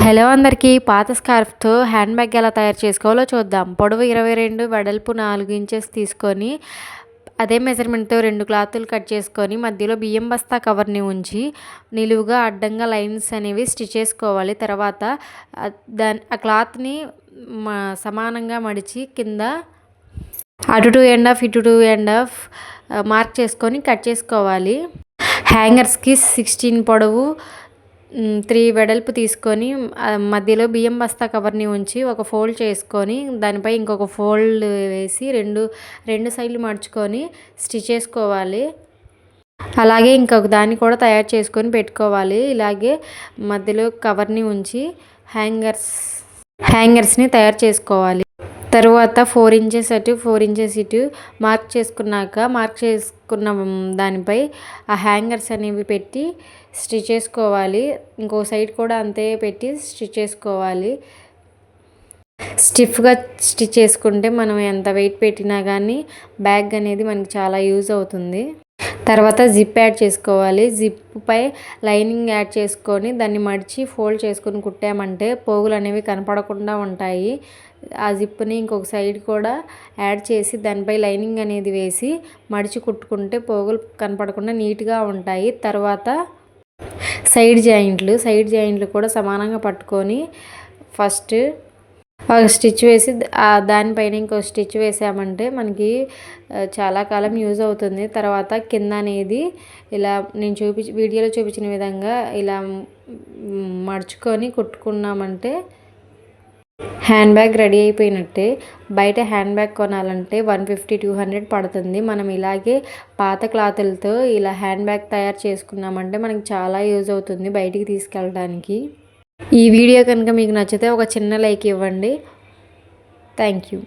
Hello అందరికీ పాత స్కార్ఫ్తో hand bag ఎలా తయారు చేసుకోవాలో చూద్దాం. పొడవు 22, వెడల్పు 4 ఇంచెస్ తీసుకొని అదే మెజర్మెంట్తో 2 క్లాతులు కట్ చేసుకొని మధ్యలో బియ్యం బస్తా కవర్ని ఉంచి నిలువుగా అడ్డంగా లైన్స్ అనేవి స్టిచ్ చేసుకోవాలి. తర్వాత ఆ క్లాత్ని సమానంగా మడిచి కింద అటు 2.5 ఇటు 2.5 మార్క్ చేసుకొని కట్ చేసుకోవాలి. హ్యాంగర్స్కి 16 పొడవు 3 వెడల్పు తీసుకొని మధ్యలో బియ్యం బస్తా కవర్ని ఉంచి ఒక ఫోల్డ్ చేసుకొని దానిపై ఇంకొక ఫోల్డ్ వేసి రెండు సైడ్లు మడుచుకొని స్టిచ్ చేసుకోవాలి. అలాగే ఇంకొక దాన్ని కూడా తయారు చేసుకొని పెట్టుకోవాలి. ఇలాగే మధ్యలో కవర్ని ఉంచి హ్యాంగర్స్ని తయారు చేసుకోవాలి. తరువాత 4 ఇంచెస్ అటు 4 ఇంచెస్ ఇటు మార్క్ చేసుకున్న దానిపై ఆ హ్యాంగర్స్ అనేవి పెట్టి స్టిచ్ చేసుకోవాలి. ఇంకో సైడ్ కూడా అంతే పెట్టి స్టిచ్ చేసుకోవాలి. స్టిఫ్గా స్టిచ్ చేసుకుంటే మనం ఎంత వెయిట్ పెట్టినా కానీ బ్యాగ్ అనేది మనకి చాలా యూజ్ అవుతుంది. తర్వాత జిప్ యాడ్ చేసుకోవాలి. జిప్పై లైనింగ్ యాడ్ చేసుకొని దాన్ని మడిచి ఫోల్డ్ చేసుకొని కుట్టామంటే పోగులు అనేవి కనపడకుండా ఉంటాయి. ఆ జిప్ని ఇంకొక సైడ్ కూడా యాడ్ చేసి దానిపై లైనింగ్ అనేది వేసి మడిచి కుట్టుకుంటే పోగులు కనపడకుండా నీట్గా ఉంటాయి. తర్వాత సైడ్ జాయింట్లు కూడా సమానంగా పట్టుకొని ఫస్ట్ ఒక స్టిచ్ వేసి దానిపైన ఇంకో స్టిచ్ వేసామంటే మనకి చాలా కాలం యూజ్ అవుతుంది. తర్వాత కింద అనేది ఇలా నేను వీడియోలో చూపించిన విధంగా ఇలా మడుచుకొని కుట్టుకున్నామంటే హ్యాండ్ బ్యాగ్ రెడీ అయిపోయినట్టే. బయట హ్యాండ్ బ్యాగ్ కొనాలంటే 150-200 పడుతుంది. మనం ఇలాగే పాత క్లాతులతో ఇలా హ్యాండ్ బ్యాగ్ తయారు చేసుకున్నామంటే మనకి చాలా యూజ్ అవుతుంది బయటికి తీసుకెళ్ళడానికి. ఈ వీడియో కనుక మీకు నచ్చితే ఒక చిన్న లైక్ ఇవ్వండి. Thank you.